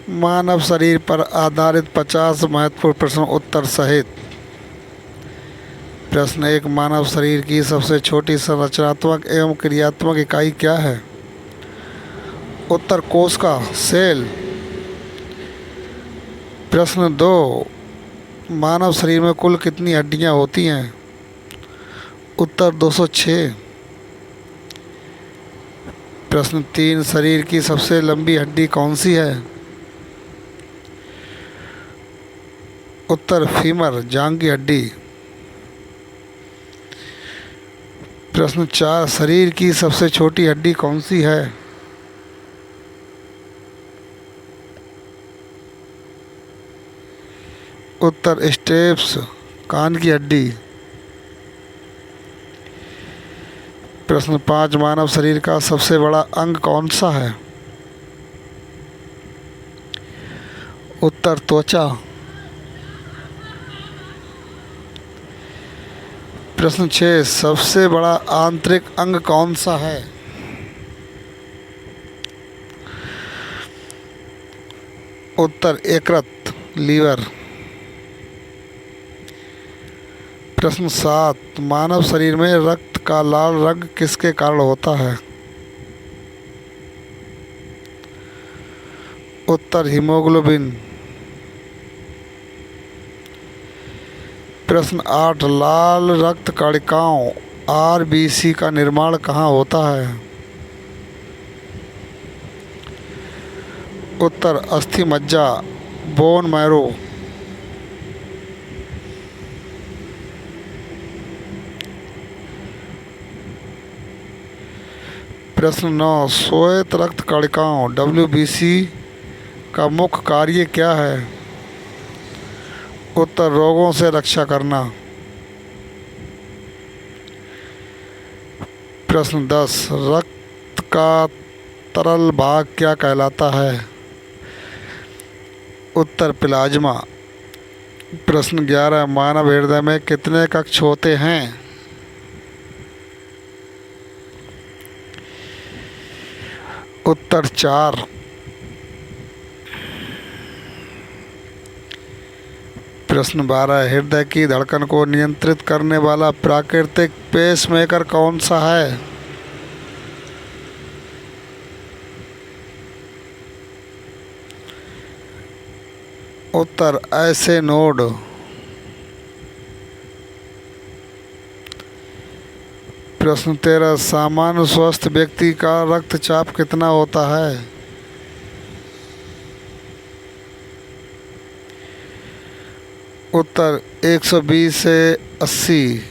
मानव शरीर पर आधारित 50 महत्वपूर्ण प्रश्न उत्तर सहित। प्रश्न 1, मानव शरीर की सबसे छोटी संरचनात्मक एवं क्रियात्मक इकाई क्या है? उत्तर कोशिका, सेल। प्रश्न 2, मानव शरीर में कुल कितनी हड्डियां होती हैं? उत्तर 206। प्रश्न 3, शरीर की सबसे लंबी हड्डी कौन सी है? उत्तर फीमर, जांघ की हड्डी। प्रश्न 4, शरीर की सबसे छोटी हड्डी कौन सी है? उत्तर स्टेप्स, कान की हड्डी। प्रश्न 5, मानव शरीर का सबसे बड़ा अंग कौन सा है? उत्तर त्वचा। प्रश्न 6, सबसे बड़ा आंतरिक अंग कौन सा है? उत्तर यकृत, लीवर। प्रश्न 7, मानव शरीर में रक्त का लाल रंग किसके कारण होता है? उत्तर हीमोग्लोबिन। प्रश्न 8, लाल रक्त कणिकाओं आरबीसी का निर्माण कहाँ होता है? उत्तर अस्थि मज्जा, बोन मैरो। प्रश्न 9, श्वेत रक्त कणिकाओं डब्ल्यूबीसी का मुख्य कार्य क्या है? उत्तर रोगों से रक्षा करना। प्रश्न 10, रक्त का तरल भाग क्या कहलाता है? उत्तर प्लाज्मा। प्रश्न 11, मानव हृदय में कितने कक्ष होते हैं? उत्तर 4। प्रश्न 12, हृदय की धड़कन को नियंत्रित करने वाला प्राकृतिक पेसमेकर कौन सा है? उत्तर ऐसे नोड। प्रश्न 13, सामान्य स्वस्थ व्यक्ति का रक्तचाप कितना होता है? उत्तर 120 से 80।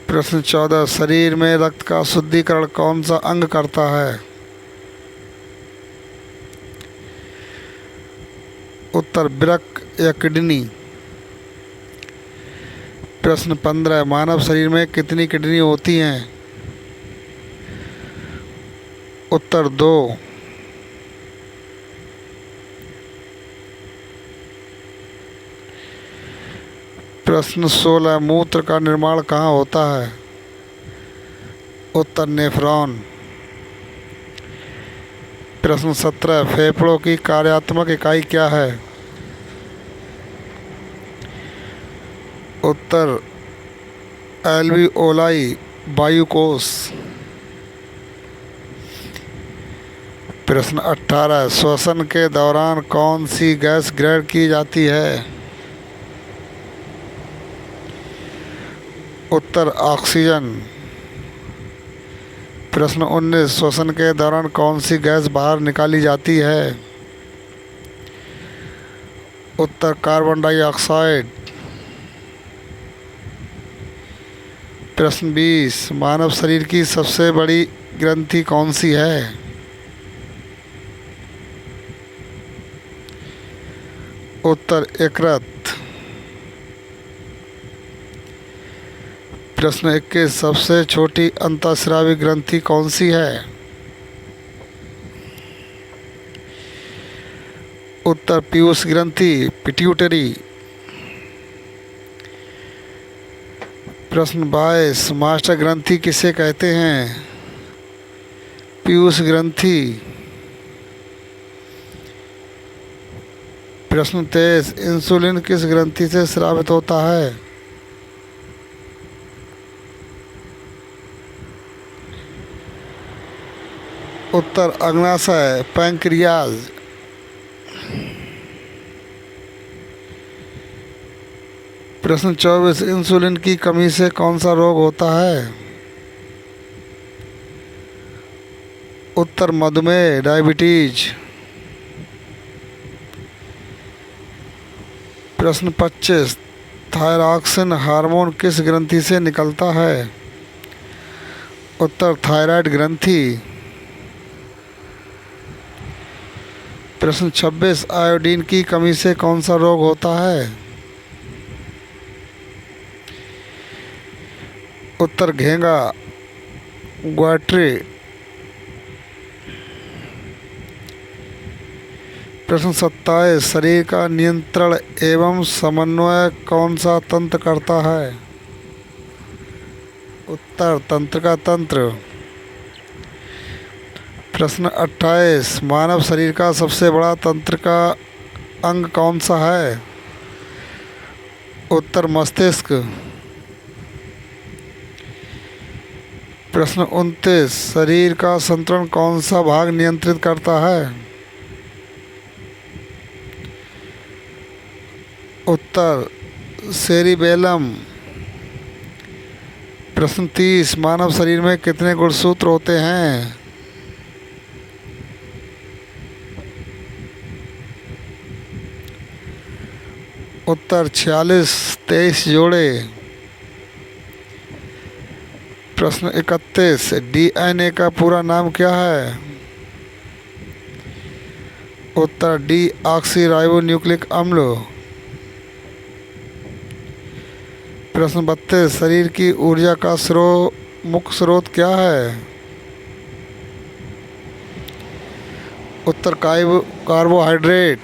प्रश्न 14, शरीर में रक्त का शुद्धिकरण कौन सा अंग करता है? उत्तर वृक्क या किडनी। प्रश्न 15, मानव शरीर में कितनी किडनी होती हैं? उत्तर 2। प्रश्न 16, मूत्र का निर्माण कहाँ होता है? उत्तर नेफ्रॉन। प्रश्न 17, फेफड़ों की कार्यात्मक इकाई क्या है? उत्तर एल्वियोलाई, वायुकोश। प्रश्न 18, श्वसन के दौरान कौन सी गैस ग्रहण की जाती है? उत्तर ऑक्सीजन। प्रश्न 19, श्वसन के दौरान कौन सी गैस बाहर निकाली जाती है? उत्तर कार्बन डाइऑक्साइड। प्रश्न 20, मानव शरीर की सबसे बड़ी ग्रंथि कौन सी है? उत्तर यकृत। प्रश्न 21, सबसे छोटी अंतःस्रावी ग्रंथि कौन सी है? उत्तर पीयूष ग्रंथि, पिट्यूटरी। प्रश्न 22 मास्टर ग्रंथि किसे कहते हैं? पीयूष ग्रंथि। प्रश्न 23 इंसुलिन किस ग्रंथि से स्रावित होता है? उत्तर अग्नाशय पैंक्रियाज। प्रश्न 24 इंसुलिन की कमी से कौन सा रोग होता है? उत्तर मधुमेह डायबिटीज। प्रश्न 25 थायरॉक्सिन हार्मोन किस ग्रंथि से निकलता है? उत्तर थायराइड ग्रंथि। प्रश्न 26 आयोडीन की कमी से कौन सा रोग होता है? उत्तर घेंगा ग्वाट्री। प्रश्न 27 शरीर का नियंत्रण एवं समन्वय कौन सा तंत्र करता है? उत्तर तंत्रिका तंत्र। प्रश्न 28 मानव शरीर का सबसे बड़ा तंत्र का अंग कौन सा है? उत्तर मस्तिष्क। प्रश्न 29 शरीर का संतुलन कौन सा भाग नियंत्रित करता है? उत्तर सेरिबेलम। प्रश्न 30 मानव शरीर में कितने गुणसूत्र होते हैं? उत्तर 46 23 जोड़े। प्रश्न 31 डीएनए का पूरा नाम क्या है? उत्तर डी ऑक्सी राइबो न्यूक्लिक अम्ल। प्रश्न 32 शरीर की ऊर्जा का मुख्य स्रोत क्या है? उत्तर कार्बोहाइड्रेट।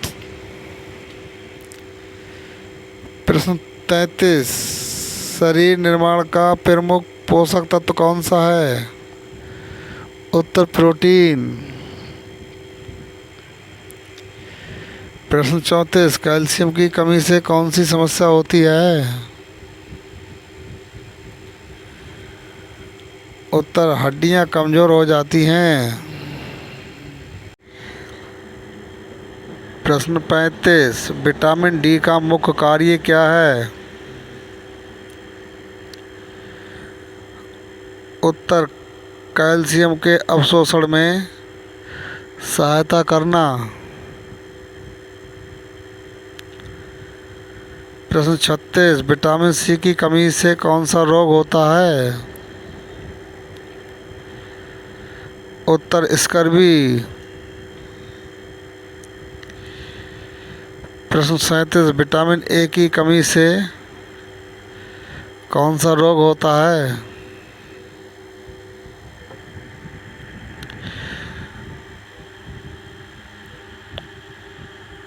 प्रश्न 33 शरीर निर्माण का प्रमुख पोषक तत्व कौन सा है? उत्तर प्रोटीन। प्रश्न 34 कैल्शियम की कमी से कौन सी समस्या होती है? उत्तर हड्डियां कमजोर हो जाती हैं। प्रश्न 35 विटामिन डी का मुख्य कार्य क्या है? उत्तर कैल्शियम के अवशोषण में सहायता करना। प्रश्न 36 विटामिन सी की कमी से कौन सा रोग होता है? उत्तर स्कर्वी। प्रश्न 37 विटामिन ए की कमी से कौन सा रोग होता है?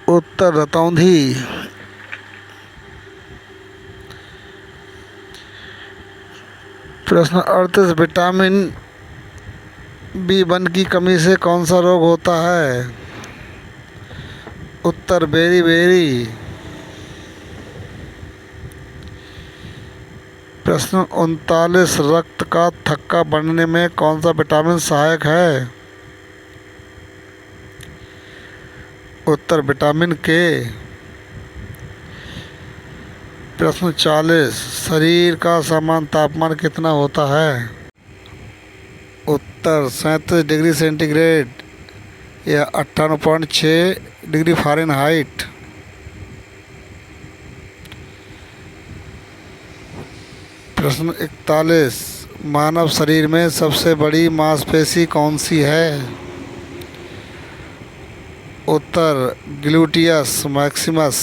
उत्तर रतौंधी। प्रश्न 38 विटामिन B1 की कमी से कौन सा रोग होता है? उत्तर बेरी। प्रश्न 39 रक्त का थक्का बनने में कौन सा विटामिन सहायक है? उत्तर विटामिन के। प्रश्न 40 शरीर का सामान्य तापमान कितना होता है? उत्तर 37 डिग्री सेंटीग्रेड या 98.6 डिग्री फ़ारेनहाइट। प्रश्न 41 मानव शरीर में सबसे बड़ी मांसपेशी कौन सी है? उत्तर ग्लूटियस मैक्सिमस।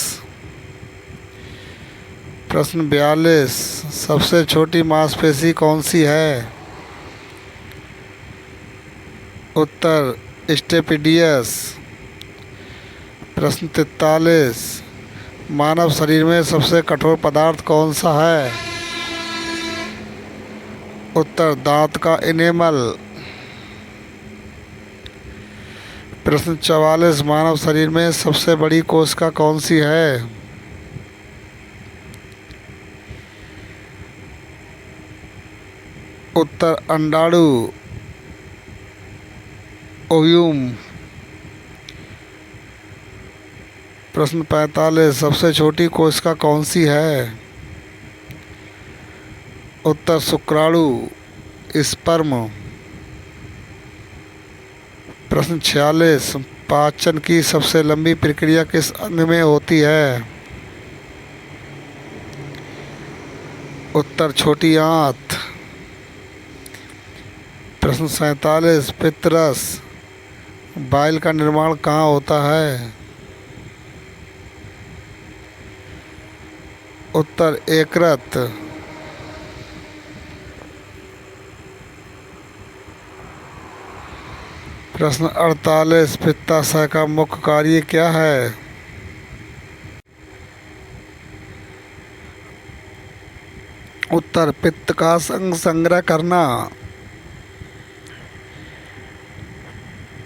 प्रश्न 42 सबसे छोटी मांसपेशी कौन सी है? उत्तर स्टेपिडियस। प्रश्न 43 मानव शरीर में सबसे कठोर पदार्थ कौन सा है? उत्तर दांत का इनेमल। प्रश्न 44, मानव शरीर में सबसे बड़ी कोशिका कौन सी है? उत्तर अंडाणु, ओव्यूम। प्रश्न 45, सबसे छोटी कोशिका कौन सी है? उत्तर शुक्राणु, स्पर्म। प्रश्न 46, पाचन की सबसे लंबी प्रक्रिया किस अंग में होती है? उत्तर छोटी आंत। प्रश्न 47, पित्तरस बाइल का निर्माण कहाँ होता है? उत्तर यकृत। प्रश्न 48, पित्ताशय का मुख्य कार्य क्या है? उत्तर पित्त का संग्रह करना।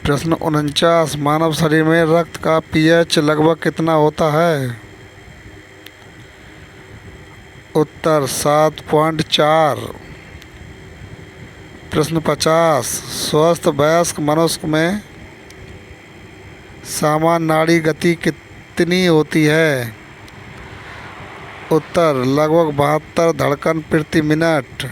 प्रश्न 49, मानव शरीर में रक्त का पीएच लगभग कितना होता है? उत्तर 7.4। प्रश्न 50, स्वस्थ वयस्क मनुष्य में सामान्य नाड़ी गति कितनी होती है? उत्तर लगभग 72 धड़कन प्रति मिनट।